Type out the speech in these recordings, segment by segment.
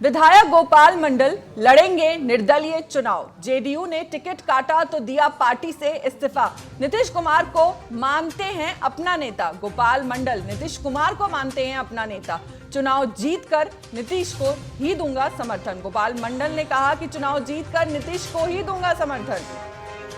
विधायक गोपाल मंडल लड़ेंगे निर्दलीय चुनाव। जेडीयू ने टिकट काटा तो दिया पार्टी से इस्तीफा। नीतीश कुमार को मानते हैं अपना नेता। गोपाल मंडल नीतीश कुमार को मानते हैं अपना नेता। चुनाव जीतकर नीतीश को ही दूंगा समर्थन। गोपाल मंडल ने कहा कि चुनाव जीतकर नीतीश को ही दूंगा समर्थन।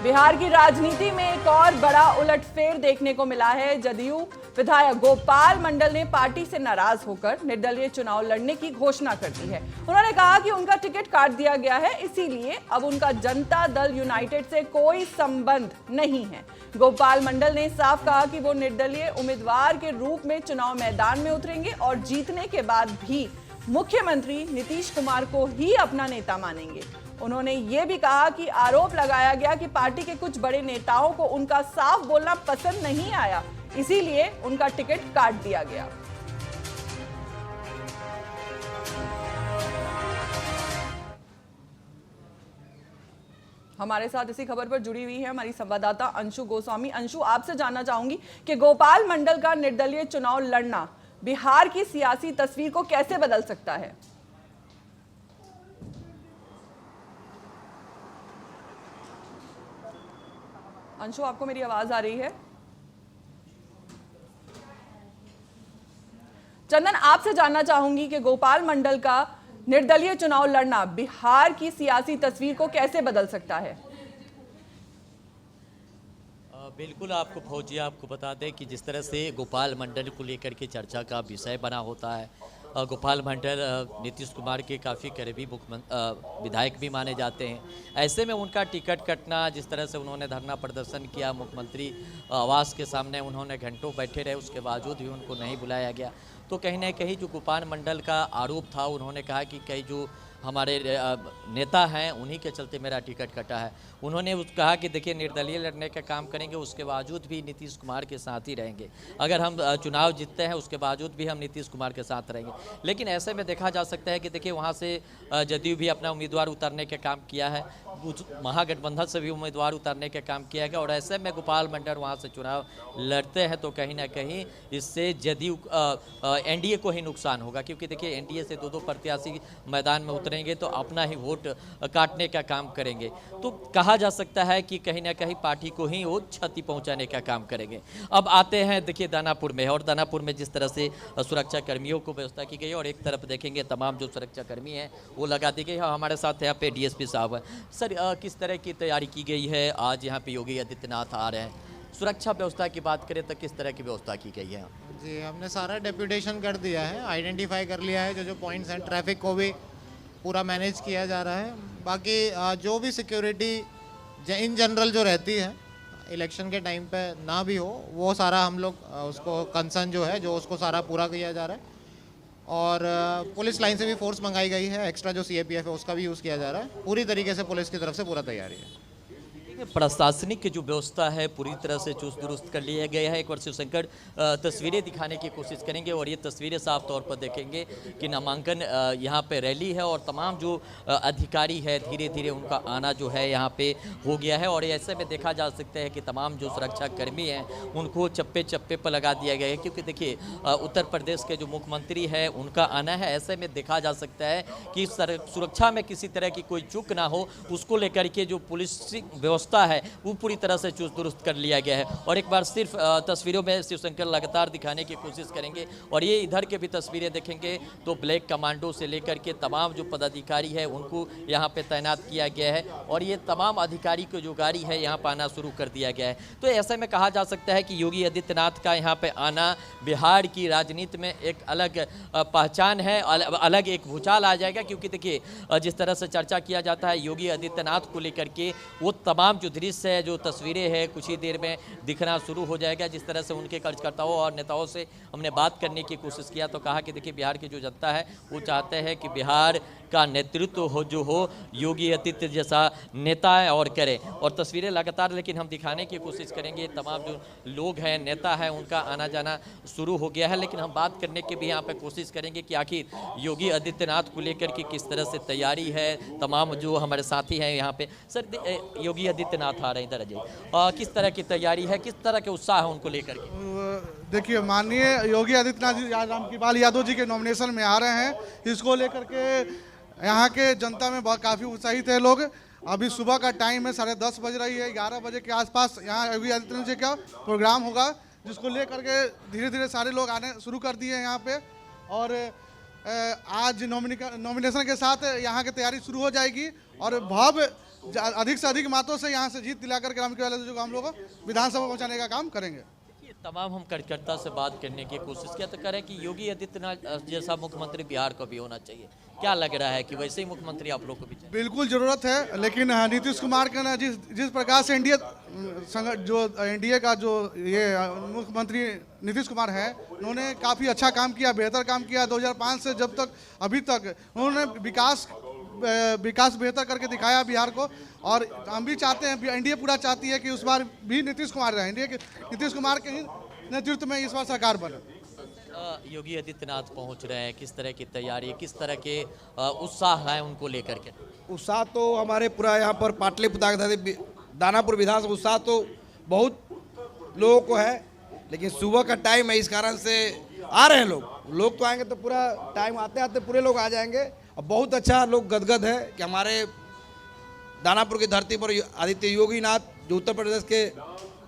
बिहार की राजनीति में एक और बड़ा उलटफेर देखने को मिला है। जदयू विधायक गोपाल मंडल ने पार्टी से नाराज होकर निर्दलीय चुनाव लड़ने की घोषणा कर दी है। उन्होंने कहा कि उनका टिकट काट दिया गया है, इसीलिए अब उनका जनता दल यूनाइटेड से कोई संबंध नहीं है। गोपाल मंडल ने साफ कहा कि वो निर्दलीय उम्मीदवार के रूप में चुनाव मैदान में उतरेंगे और जीतने के बाद भी मुख्यमंत्री नीतीश कुमार को ही अपना नेता मानेंगे। उन्होंने ये भी कहा कि आरोप लगाया गया कि पार्टी के कुछ बड़े नेताओं को उनका साफ बोलना पसंद नहीं आया, इसीलिए उनका टिकट काट दिया गया। हमारे साथ इसी खबर पर जुड़ी हुई है हमारी संवाददाता अंशु गोस्वामी। अंशु, आपसे जानना चाहूंगी कि गोपाल मंडल का निर्दलीय चुनाव लड़ना बिहार की सियासी तस्वीर को कैसे बदल सकता है? अंशु, आपको मेरी आवाज आ रही है? चंदन, आपसे जानना चाहूंगी कि गोपाल मंडल का निर्दलीय चुनाव लड़ना बिहार की सियासी तस्वीर को कैसे बदल सकता है? बिल्कुल, आपको फौजिया आपको बता दें कि जिस तरह से गोपाल मंडल को लेकर के चर्चा का विषय बना होता है। गोपाल मंडल नीतीश कुमार के काफ़ी करीबी विधायक भी माने जाते हैं। ऐसे में उनका टिकट कटना, जिस तरह से उन्होंने धरना प्रदर्शन किया, मुख्यमंत्री आवास के सामने उन्होंने घंटों बैठे रहे, उसके बावजूद भी उनको नहीं बुलाया गया। तो कहीं ना कहीं जो गोपाल मंडल का आरोप था, उन्होंने कहा कि कई जो हमारे नेता हैं उन्हीं के चलते मेरा टिकट कटा है। उन्होंने कहा कि देखिए, निर्दलीय लड़ने का काम करेंगे, उसके बावजूद भी नीतीश कुमार के साथ ही रहेंगे। अगर हम चुनाव जीतते हैं उसके बावजूद भी हम नीतीश कुमार के साथ रहेंगे। लेकिन ऐसे में देखा जा सकता है कि देखिए, वहाँ से जदयू भी अपना उम्मीदवार उतारने का काम किया है, महागठबंधन से भी उम्मीदवार उतारने का काम किया है। और ऐसे में गोपाल मंडल वहाँ से चुनाव लड़ते हैं तो कहीं ना कहीं इससे जदयू एनडीए को ही नुकसान होगा, क्योंकि देखिए, एनडीए से दो प्रत्याशी मैदान में उतरेंगे तो अपना ही वोट काटने का काम करेंगे। तो कहा जा सकता है कि कहीं ना कहीं पार्टी को ही वो क्षति पहुंचाने का काम करेंगे। अब आते हैं देखिए दानापुर में, और दानापुर में जिस तरह से सुरक्षा कर्मियों को व्यवस्था की गई और एक तरफ देखेंगे तमाम जो सुरक्षा कर्मी हैं वो लगा दी गई है। हमारे साथ यहाँ पे डीएसपी साहब हैं। सर, किस तरह की तैयारी की गई है? आज यहाँ पे योगी आदित्यनाथ आ रहे हैं, सुरक्षा व्यवस्था की बात करें तो किस तरह की व्यवस्था की गई है? जी, हमने सारा डेप्यूटेशन कर दिया है, आइडेंटिफाई कर लिया है जो पॉइंट्स हैं, ट्रैफिक को भी पूरा मैनेज किया जा रहा है। बाकी जो भी सिक्योरिटी इन जनरल जो रहती है इलेक्शन के टाइम पे ना भी हो, वो सारा हम लोग उसको कंसर्न जो है जो उसको सारा पूरा किया जा रहा है। और पुलिस लाइन से भी फोर्स मंगाई गई है, एक्स्ट्रा जो सीएपीएफ है उसका भी यूज़ किया जा रहा है। पूरी तरीके से पुलिस की तरफ से पूरा तैयारी है। प्रशासनिक की जो व्यवस्था है पूरी तरह से चुस्त दुरुस्त कर लिया गया है। एक बार शिवशंकर तस्वीरें दिखाने की कोशिश करेंगे और ये तस्वीरें साफ तौर पर देखेंगे कि नामांकन यहाँ पे रैली है और तमाम जो अधिकारी है धीरे धीरे उनका आना जो है यहाँ पे हो गया है। और ऐसे में देखा जा सकता है कि तमाम जो सुरक्षा कर्मी हैं उनको चप्पे चप्पे पर लगा दिया गया है, क्योंकि देखिए उत्तर प्रदेश के जो मुख्यमंत्री है उनका आना है। ऐसे में देखा जा सकता है कि सुरक्षा में किसी तरह की कोई चूक ना हो, उसको लेकर के जो पुलिस व्यवस्था है वो पूरी तरह से चुस्त दुरुस्त कर लिया गया है। और एक बार सिर्फ तस्वीरों में शिवशंकर लगातार दिखाने की कोशिश करेंगे और ये इधर के भी तस्वीरें देखेंगे तो ब्लैक कमांडो से लेकर के तमाम जो पदाधिकारी है उनको यहाँ पे तैनात किया गया है और ये तमाम अधिकारी को जो गाड़ी है यहाँ पर आना शुरू कर दिया गया है। तो ऐसे में कहा जा सकता है कि योगी आदित्यनाथ का यहाँ पे आना बिहार की राजनीति में एक अलग पहचान है, अलग एक भूचाल आ जाएगा। क्योंकि देखिए, जिस तरह से चर्चा किया जाता है योगी आदित्यनाथ को लेकर के, वो तमाम जो दृश्य है, जो तस्वीरें हैं, कुछ ही देर में दिखना शुरू हो जाएगा। जिस तरह से उनके कार्यकर्ताओं और नेताओं से हमने बात करने की कोशिश किया तो कहा कि देखिए, बिहार की जो जनता है वो चाहते हैं कि बिहार का नेतृत्व हो योगी आदित्य जैसा नेता है और करे। और तस्वीरें लगातार लेकिन हम दिखाने की कोशिश करेंगे, तमाम जो लोग हैं, नेता हैं, उनका आना जाना शुरू हो गया है। लेकिन हम बात करने की भी यहाँ पे कोशिश करेंगे कि आखिर योगी आदित्यनाथ को लेकर के किस तरह से तैयारी है। तमाम जो हमारे साथी हैं यहाँ पे, सर योगी आदित्यनाथ आ रहे हैं इधर, अजय किस तरह की तैयारी है, किस तरह के उत्साह है उनको लेकर के? देखिए, माननीय योगी आदित्यनाथ जी आज रामकृपाल यादव जी के नॉमिनेशन में आ रहे हैं। इसको लेकर के यहाँ के जनता में बहुत काफ़ी उत्साहित है लोग। अभी सुबह का टाइम है, 10:30 बज रही है। 11 बजे के आसपास यहाँ योगी आदित्यनाथ जी का प्रोग्राम होगा, जिसको लेकर के धीरे धीरे सारे लोग आने शुरू कर दिए हैं यहाँ पे। और आज नॉमिनेशन के साथ यहाँ की तैयारी शुरू हो जाएगी और अधिक से अधिक मतों से यहाँ से जीत दिला करके रामकृपाल यादव जी को हम लोग विधानसभा पहुँचाने का काम करेंगे। तमाम हम कार्यकर्ता से बात करने की कोशिश किया तो करें कि योगी आदित्यनाथ जैसा मुख्यमंत्री बिहार को भी होना चाहिए। क्या लग रहा है कि वैसे ही मुख्यमंत्री आप लोग को भी चाहिए? बिल्कुल ज़रूरत है, लेकिन नीतीश कुमार का ना जिस प्रकार से एनडीए का जो ये मुख्यमंत्री नीतीश कुमार है, उन्होंने काफ़ी अच्छा काम किया, बेहतर काम किया। 2005 से जब तक अभी तक उन्होंने विकास बेहतर करके दिखाया बिहार को। और हम भी चाहते हैं, एनडीए पूरा चाहती है कि उस बार भी नीतीश कुमार रहे, एनडीए के नीतीश कुमार के ही नेतृत्व में इस बार सरकार बने। योगी आदित्यनाथ पहुंच रहे हैं, किस तरह की तैयारी, किस तरह के उत्साह है उनको लेकर के? उत्साह तो हमारे पूरा यहाँ पर पाटलिपुत्र दानापुर विधानसभा उत्साह तो बहुत लोगों को है, लेकिन सुबह का टाइम है, इस कारण से आ रहे हैं लोग तो आएंगे तो पूरा टाइम आते आते पूरे लोग आ जाएंगे। और बहुत अच्छा लोग गदगद है कि हमारे दानापुर की धरती पर आदित्य योगी नाथ जो उत्तर प्रदेश के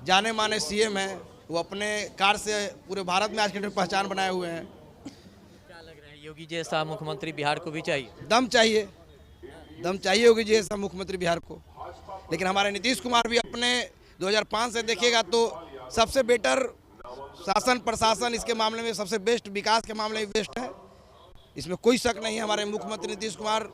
जाने माने सीएम हैं, वो अपने कार्य से पूरे भारत में आज के डेट पहचान बनाए हुए हैं। क्या लग रहा है, योगी जैसा मुख्यमंत्री बिहार को भी चाहिए? दम चाहिए योगी जैसा मुख्यमंत्री बिहार को। लेकिन हमारे नीतीश कुमार भी अपने 2005 से देखिएगा तो सबसे बेटर शासन प्रशासन इसके मामले में सबसे बेस्ट, विकास के मामले में बेस्ट है, इसमें कोई शक नहीं है। हमारे मुख्यमंत्री नीतीश कुमार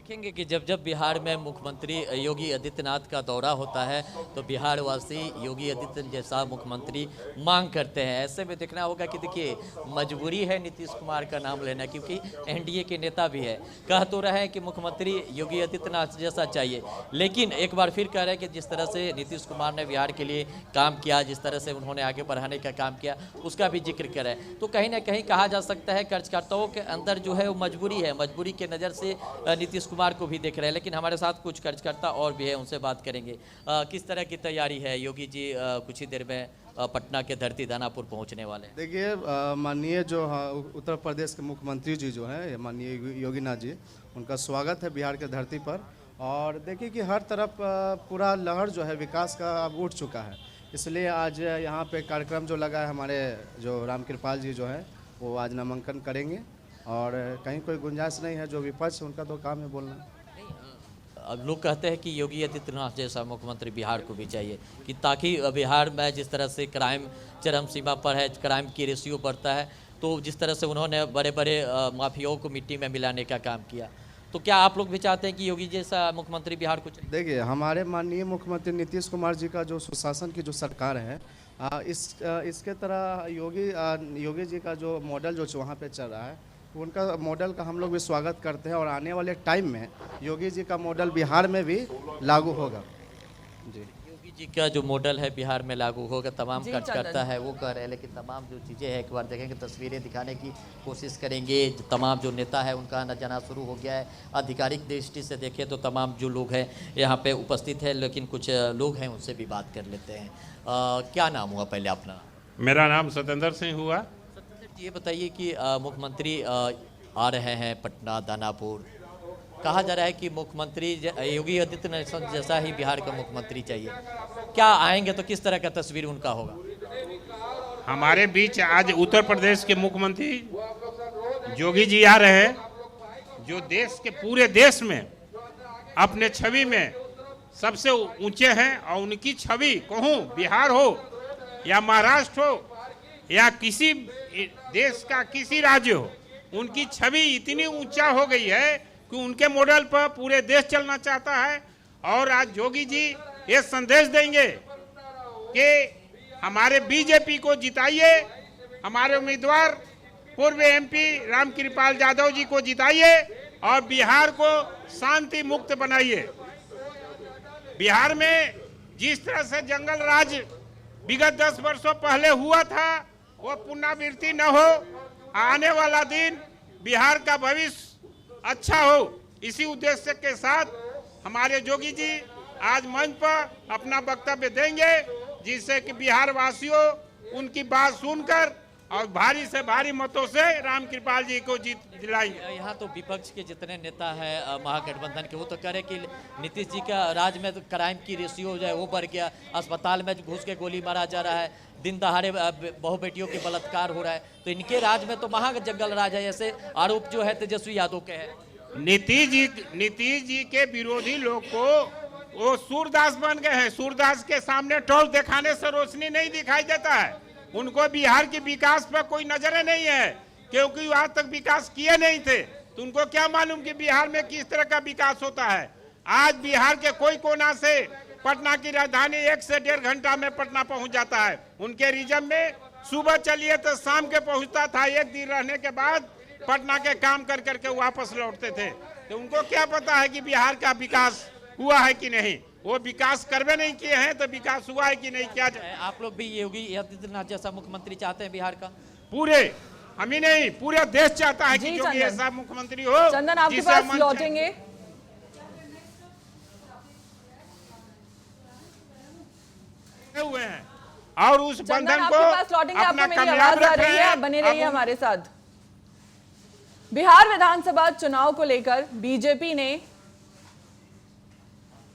देखेंगे कि जब जब बिहार में मुख्यमंत्री योगी आदित्यनाथ का दौरा होता है तो बिहार वासी योगी आदित्यनाथ जैसा मुख्यमंत्री मांग करते हैं। ऐसे में देखना होगा कि देखिए मजबूरी है नीतीश कुमार का नाम लेना, क्योंकि एनडीए के नेता भी है। कह तो रहे हैं कि मुख्यमंत्री योगी आदित्यनाथ जैसा चाहिए, लेकिन एक बार फिर कह रहे हैं कि जिस तरह से नीतीश कुमार ने बिहार के लिए काम किया, जिस तरह से उन्होंने आगे बढ़ाने का काम किया, उसका भी जिक्र करें तो कहीं ना कहीं कहा जा सकता है कार्यकर्ताओं के अंदर जो है वो मजबूरी है, मजबूरी के नज़र से नीतीश कुमार को भी देख रहे हैं। लेकिन हमारे साथ कुछ कार्यकर्ता और भी है, उनसे बात करेंगे। किस तरह की तैयारी है? योगी जी कुछ ही देर में पटना के धरती दानापुर पहुंचने वाले हैं। देखिए, माननीय जो उत्तर प्रदेश के मुख्यमंत्री जी जो है माननीय योगी नाथ जी, उनका स्वागत है बिहार के धरती पर। और देखिए कि हर तरफ पूरा लहर जो है विकास का अब उठ चुका है, इसलिए आज यहाँ पे कार्यक्रम जो लगा है, हमारे जो रामकृपाल जी जो है वो आज नामांकन करेंगे। और कहीं कोई गुंजाइश नहीं है, जो विपक्ष उनका तो काम है बोलना। अब लोग कहते हैं कि योगी आदित्यनाथ जैसा मुख्यमंत्री बिहार को भी चाहिए, कि ताकि बिहार में जिस तरह से क्राइम चरम सीमा पर है, क्राइम की रेशियो बढ़ता है, तो जिस तरह से उन्होंने बड़े बड़े माफियाओं को मिट्टी में मिलाने का काम किया, तो क्या आप लोग भी चाहते हैं कि योगी जैसा मुख्यमंत्री बिहार को चाहिए? देखिए, हमारे माननीय मुख्यमंत्री नीतीश कुमार जी का जो सुशासन की जो सरकार है, इसके तरह योगी जी का जो मॉडल जो वहाँ पे चल रहा है, उनका मॉडल का हम लोग भी स्वागत करते हैं। और आने वाले टाइम में योगी जी का मॉडल बिहार में भी लागू होगा। जी, योगी जी का जो मॉडल है बिहार में लागू होगा, तमाम कार्यकर्ता है वो कह रहे हैं। लेकिन तमाम जो चीज़ें हैं एक बार देखेंगे, तस्वीरें दिखाने की कोशिश करेंगे। तमाम जो नेता है उनका आना जाना शुरू हो गया है। आधिकारिक दृष्टि से देखें तो तमाम जो लोग हैं यहाँ पे उपस्थित है, लेकिन कुछ लोग हैं उनसे भी बात कर लेते हैं। क्या नाम हुआ पहले अपना? मेरा नाम सत्येंद्र सिंह हुआ। ये बताइए कि मुख्यमंत्री आ रहे हैं पटना दानापुर, कहा जा रहा है कि मुख्यमंत्री योगी आदित्यनाथ जैसा ही बिहार का मुख्यमंत्री चाहिए। क्या आएंगे तो किस तरह का तस्वीर उनका होगा? हमारे बीच आज उत्तर प्रदेश के मुख्यमंत्री योगी जी आ रहे हैं, जो देश के पूरे देश में अपने छवि में सबसे ऊंचे हैं। और उनकी छवि कहूँ बिहार हो या महाराष्ट्र हो या किसी देश का किसी राज्य हो, उनकी छवि इतनी ऊंचा हो गई है कि उनके मॉडल पर पूरे देश चलना चाहता है। और आज योगी जी ये संदेश देंगे कि हमारे बीजेपी को जिताइए, हमारे उम्मीदवार पूर्व एमपी रामकृपाल यादव जी को जिताइए और बिहार को शांति मुक्त बनाइए। बिहार में जिस तरह से जंगल राज विगत 10 वर्षों पहले हुआ था, वो पुनरावृत्ति न हो। आने वाला दिन बिहार का भविष्य अच्छा हो, इसी उद्देश्य के साथ हमारे योगी जी आज मंच पर अपना वक्तव्य देंगे, जिससे कि बिहार वासियों उनकी बात सुनकर और भारी से भारी मतों से रामकृपाल जी को जीत दिलाएंगे। यहाँ तो विपक्ष के जितने नेता हैं महागठबंधन के, वो तो कह रहे कि नीतीश जी का राज में तो क्राइम की रेशियो जो है वो बढ़ गया, अस्पताल में घुस के गोली मारा जा रहा है, दिन दहाड़े बहु बेटियों के बलात्कार हो रहा है, तो इनके राज में तो महा जंगल राज है, ऐसे आरोप जो है तेजस्वी यादव के है। नीतीश जी के विरोधी लोग को वो सूरदास बन गए हैं। सूरदास के सामने टॉर्च दिखाने से रोशनी नहीं दिखाई देता है। उनको बिहार के विकास पर कोई नजर नहीं है, क्योंकि आज तक विकास किए नहीं थे, तो उनको क्या मालूम कि बिहार में किस तरह का विकास होता है। आज बिहार के कोई कोना से पटना की राजधानी 1 से 1.5 घंटा में पटना पहुंच जाता है। उनके रिजर्व में सुबह चलिए तो शाम के पहुंचता था, 1 दिन रहने के बाद पटना के काम कर करके वापस लौटते थे। तो उनको क्या पता है कि बिहार का विकास हुआ है कि नहीं। वो विकास करवे नहीं किए हैं तो विकास हुआ है कि नहीं किया जाए। आप लोग भी योगी आदित्यनाथ जैसा मुख्यमंत्री चाहते हैं बिहार का? पूरे हम ही नहीं, पूरा देश चाहता है कि जी, योगी चंदन। ऐसा मुख्यमंत्री हो। चंदन आपके जिसे पास मन लौटेंगे। हुए हैं और उस चंदन बंधन आपके को पास लौटेंगे, अपना आपको मेरी कामयाब आवाज आ रख रही रहे है, हैं। आप बने रहिए अब हमारे साथ। बिहार विधानसभा चुनाव को लेकर बीजेपी ने